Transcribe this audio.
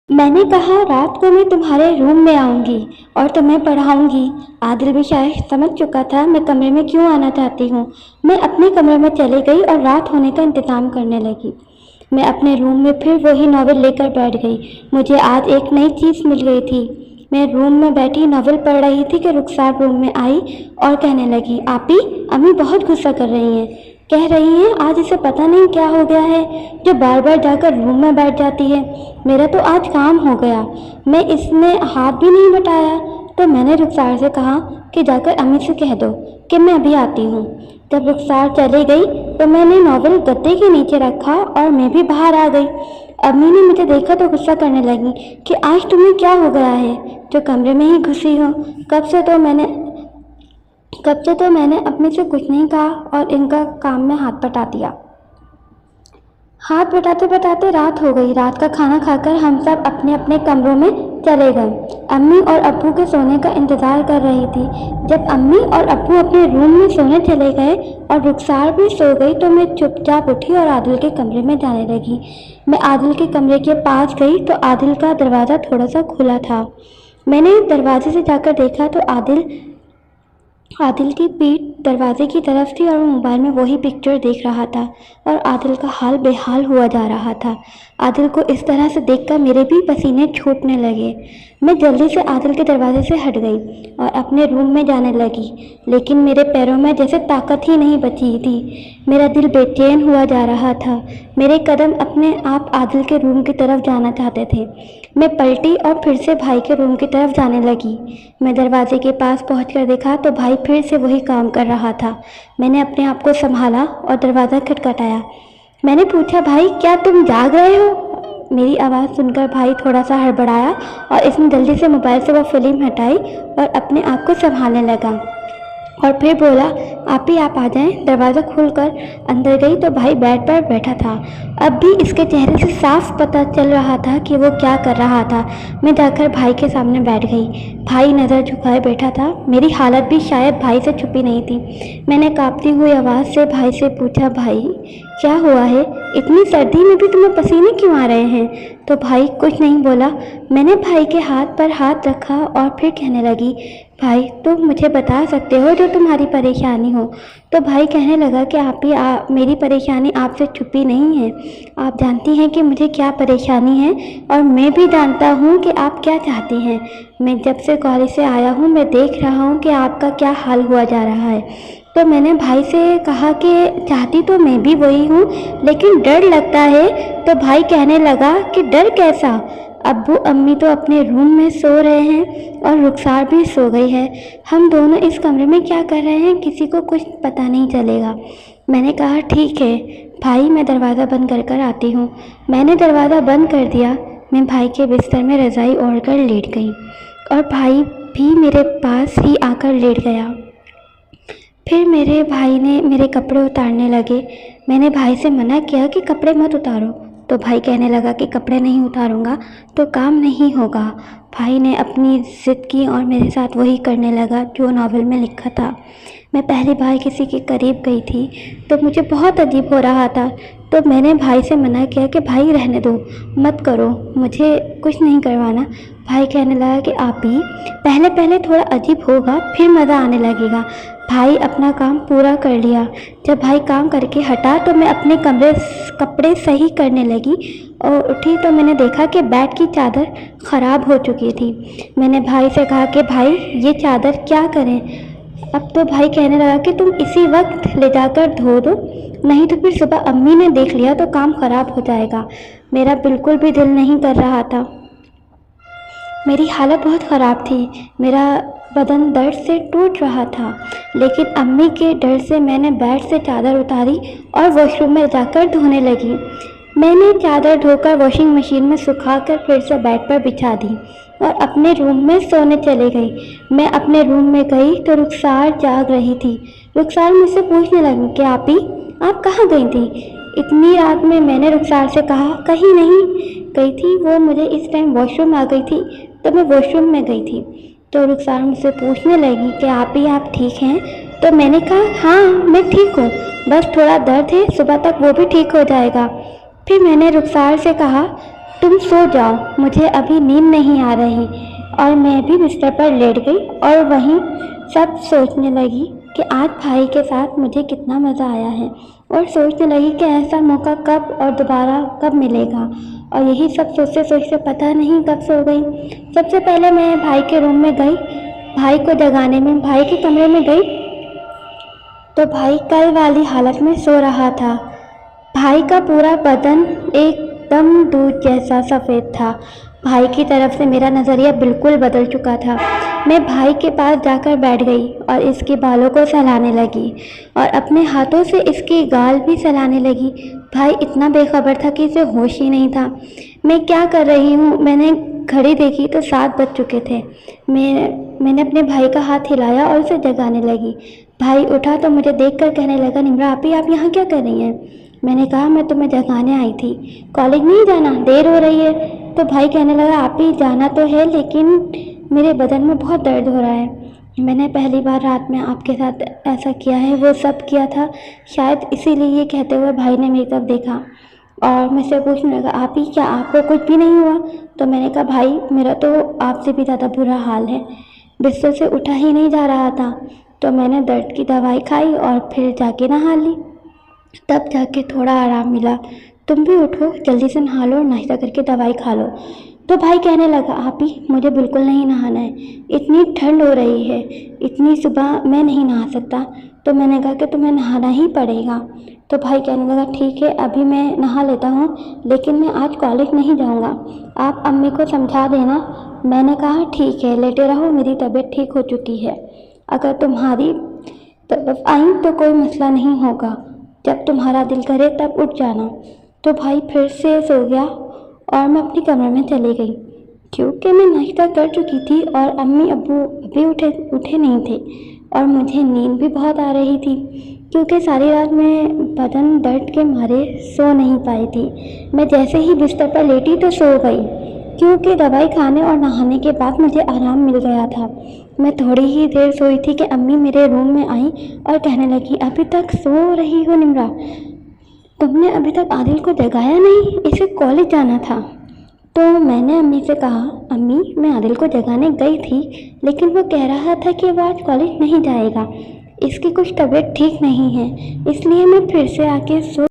मैंने कहा रात को मैं तुम्हारे रूम में आऊँगी और तुम्हें पढ़ाऊँगी। आदिल भी शायद समझ चुका था मैं कमरे में क्यों आना चाहती हूँ। मैं अपने कमरे में चली गई और रात होने का इंतज़ाम करने लगी। मैं अपने रूम में फिर वही नॉवेल लेकर बैठ गई। मुझे आज एक नई चीज़ मिल गई थी। मैं रूम में बैठी नॉवेल पढ़ रही थी कि रुखसार रूम में आई और कहने लगी, आपी अम्मी बहुत गुस्सा कर रही हैं। कह रही हैं आज इसे पता नहीं क्या हो गया है जो बार बार जाकर रूम में बैठ जाती है। मेरा तो आज काम हो गया। मैं इसने हाथ भी नहीं बटाया। तो मैंने रुखसार से कहा कि जाकर अम्मी से कह दो कि मैं अभी आती हूँ। जब रुखसार चली गई तो मैंने नॉवेल गद्दे के नीचे रखा और मैं भी बाहर आ गई। अम्मी ने मुझे देखा तो गुस्सा करने लगी कि आज तुम्हें क्या हो गया है जो कमरे में ही घुसी हो। कब से तो मैंने अपने से कुछ नहीं कहा और इनका काम में हाथ बटा दिया। हाथ बटाते बटाते रात हो गई। रात का खाना खाकर हम सब अपने अपने कमरों में चले गए। अम्मी और अब्बू के सोने का इंतज़ार कर रही थी। जब अम्मी और अब्बू अपने रूम में सोने चले गए और रुखसार भी सो गई तो मैं चुपचाप उठी और आदिल के कमरे में जाने लगी। मैं आदिल के कमरे के पास गई तो आदिल का दरवाज़ा थोड़ा सा खुला था। मैंने दरवाजे से जाकर देखा तो आदिल की पीठ दरवाजे की तरफ थी और वो मोबाइल में वही पिक्चर देख रहा था और आदिल का हाल बेहाल हुआ जा रहा था। आदिल को इस तरह से देखकर मेरे भी पसीने छूटने लगे। मैं जल्दी से आदिल के दरवाजे से हट गई और अपने रूम में जाने लगी, लेकिन मेरे पैरों में जैसे ताकत ही नहीं बची थी। मेरा दिल बेचैन हुआ जा रहा था। मेरे कदम अपने आप आदिल के रूम की तरफ जाना चाहते थे। मैं पलटी और फिर से भाई के रूम की तरफ जाने लगी। मैं दरवाजे के पास पहुंचकर देखा तो भाई फिर से वही काम कर रहा था। मैंने अपने आप को संभाला और दरवाज़ा खटखटाया। मैंने पूछा, भाई क्या तुम जाग रहे हो? मेरी आवाज़ सुनकर भाई थोड़ा सा हड़बड़ाया और इसने जल्दी से मोबाइल से वह फिल्म हटाई और अपने आप को संभालने लगा और फिर बोला, आप ही आप आ जाएं। दरवाज़ा खोलकर अंदर गई तो भाई बेड पर बैठा था। अब भी इसके चेहरे से साफ पता चल रहा था कि वो क्या कर रहा था। मैं जाकर भाई के सामने बैठ गई। भाई नज़र झुकाए बैठा था। मेरी हालत भी शायद भाई से छुपी नहीं थी। मैंने कांपती हुई आवाज़ से भाई से पूछा, भाई क्या हुआ है? इतनी सर्दी में भी तुम्हें पसीने क्यों आ रहे हैं? तो भाई कुछ नहीं बोला। मैंने भाई के हाथ पर हाथ रखा और फिर कहने लगी, भाई तुम मुझे बता सकते हो जो तुम्हारी परेशानी हो? तो भाई कहने लगा कि मेरी परेशानी आपसे छुपी नहीं है। आप जानती हैं कि मुझे क्या परेशानी है और मैं भी जानता हूँ कि आप क्या चाहती हैं। मैं जब से कॉलेज से आया हूँ मैं देख रहा हूँ कि आपका क्या हाल हुआ जा रहा है। तो मैंने भाई से कहा कि चाहती तो मैं भी वही हूँ लेकिन डर लगता है। तो भाई कहने लगा कि डर कैसा? अब्बू अम्मी तो अपने रूम में सो रहे हैं और रुखसार भी सो गई है। हम दोनों इस कमरे में क्या कर रहे हैं किसी को कुछ पता नहीं चलेगा। मैंने कहा, ठीक है भाई, मैं दरवाज़ा बंद कर कर आती हूँ। मैंने दरवाज़ा बंद कर दिया। मैं भाई के बिस्तर में रज़ाई ओढ़कर लेट गई और भाई भी मेरे पास ही आकर लेट गया। फिर मेरे भाई ने मेरे कपड़े उतारने लगे। मैंने भाई से मना किया कि कपड़े मत उतारो। तो भाई कहने लगा कि कपड़े नहीं उतारूंगा तो काम नहीं होगा। भाई ने अपनी ज़िद की और मेरे साथ वही करने लगा जो नॉवेल में लिखा था। मैं पहली बार किसी के करीब गई थी तो मुझे बहुत अजीब हो रहा था। तो मैंने भाई से मना किया कि भाई रहने दो, मत करो, मुझे कुछ नहीं करवाना। भाई कहने लगा कि आप ही पहले पहले थोड़ा अजीब होगा फिर मज़ा आने लगेगा। भाई अपना काम पूरा कर लिया। जब भाई काम करके हटा तो मैं अपने कपड़े सही करने लगी और उठी तो मैंने देखा कि बेड की चादर ख़राब हो चुकी थी। मैंने भाई से कहा कि भाई ये चादर क्या करें? अब तो भाई कहने लगा कि तुम इसी वक्त ले जाकर धो दो, नहीं तो फिर सुबह अम्मी ने देख लिया तो काम ख़राब हो जाएगा। मेरा बिल्कुल भी दिल नहीं कर रहा था। मेरी हालत बहुत ख़राब थी। मेरा बदन दर्द से टूट रहा था, लेकिन अम्मी के डर से मैंने बेड से चादर उतारी और वॉशरूम में जाकर धोने लगी। मैंने चादर धोकर वॉशिंग मशीन में सुखाकर फिर से बेड पर बिछा दी और अपने रूम में सोने चले गई। मैं अपने रूम में गई तो रुखसार जाग रही थी। रुखसार मुझसे पूछने लगी कि आप कहाँ गई थी इतनी रात में? मैंने रुखसार से कहा, कहीं नहीं गई थी, वो मुझे इस टाइम वॉशरूम आ गई थी तो मैं वॉशरूम में गई थी। तो रुखसार मुझसे पूछने लगी कि आप ठीक हैं? तो मैंने कहा, हाँ मैं ठीक हूँ, बस थोड़ा दर्द है, सुबह तक वो भी ठीक हो जाएगा। फिर मैंने रुखसार से कहा, तुम तुम सो जाओ, मुझे अभी नींद नहीं आ रही। और मैं भी बिस्तर पर लेट गई और वहीं सब सोचने लगी कि आज भाई के साथ मुझे कितना मज़ा आया है, और सोचने लगी कि ऐसा मौका कब और दोबारा कब मिलेगा। और यही सब सोचते सोचते पता नहीं कब सो गई। सबसे पहले मैं भाई के रूम में गई, भाई को जगाने में भाई के कमरे में गई तो भाई कल वाली हालत में सो रहा था। भाई का पूरा बदन एकदम दूध जैसा सफ़ेद था। भाई की तरफ से मेरा नज़रिया बिल्कुल बदल चुका था। मैं भाई के पास जाकर बैठ गई और इसके बालों को सहलाने लगी और अपने हाथों से इसके गाल भी सहलाने लगी। भाई इतना बेखबर था कि इसे होश ही नहीं था। मैं क्या कर रही हूँ, मैंने घड़ी देखी तो 7 बज चुके थे। मैंने अपने भाई का हाथ हिलाया और उसे जगाने लगी। भाई उठा तो मुझे देखकर कहने लगा, निम्रा आपी आप यहाँ क्या कर रही हैं? मैंने कहा, मैं तुम्हें जगाने आई थी, कॉलेज नहीं जाना, देर हो रही है। तो भाई कहने लगा, आपी जाना तो है लेकिन मेरे बदन में बहुत दर्द हो रहा है। मैंने पहली बार रात में आपके साथ ऐसा किया है, वो सब किया था, शायद इसीलिए ये कहते हुए भाई ने मेरी तरफ देखा और मुझसे पूछने लगा, आपी क्या आपको कुछ भी नहीं हुआ? तो मैंने कहा, भाई मेरा तो आपसे भी ज़्यादा बुरा हाल है, बिस्तर से उठा ही नहीं जा रहा था। तो मैंने दर्द की दवाई खाई और फिर जाके नहा ली, तब जाके थोड़ा आराम मिला। तुम भी उठो, जल्दी से नहा लो और नाश्ता करके दवाई खा लो। तो भाई कहने लगा, आपी मुझे बिल्कुल नहीं नहाना है, इतनी ठंड हो रही है, इतनी सुबह मैं नहीं नहा सकता। तो मैंने कहा कि तुम्हें नहाना ही पड़ेगा। तो भाई कहने लगा, ठीक है अभी मैं नहा लेता हूँ, लेकिन मैं आज कॉलेज नहीं जाऊँगा, आप अम्मी को समझा देना। मैंने कहा, ठीक है लेटे रहो, मेरी तबीयत ठीक हो चुकी है, अगर तुम्हारी तरफ आई तो कोई मसला नहीं होगा, जब तुम्हारा दिल करे तब उठ जाना। तो भाई फिर से सो गया और मैं अपने कमरे में चली गई, क्योंकि मैं नाश्ता कर चुकी थी और अम्मी अब्बू अभी उठे नहीं थे और मुझे नींद भी बहुत आ रही थी, क्योंकि सारी रात मैं बदन दर्द के मारे सो नहीं पाई थी। मैं जैसे ही बिस्तर पर लेटी तो सो गई, क्योंकि दवाई खाने और नहाने के बाद मुझे आराम मिल गया था। मैं थोड़ी ही देर सोई थी कि अम्मी मेरे रूम में आई और कहने लगी, अभी तक सो रही हो निम्रा, तुमने अभी तक आदिल को जगाया नहीं, इसे कॉलेज जाना था। तो मैंने अम्मी से कहा, अम्मी मैं आदिल को जगाने गई थी, लेकिन वो कह रहा था कि वो आज कॉलेज नहीं जाएगा, इसकी कुछ तबीयत ठीक नहीं है, इसलिए मैं फिर से आके सो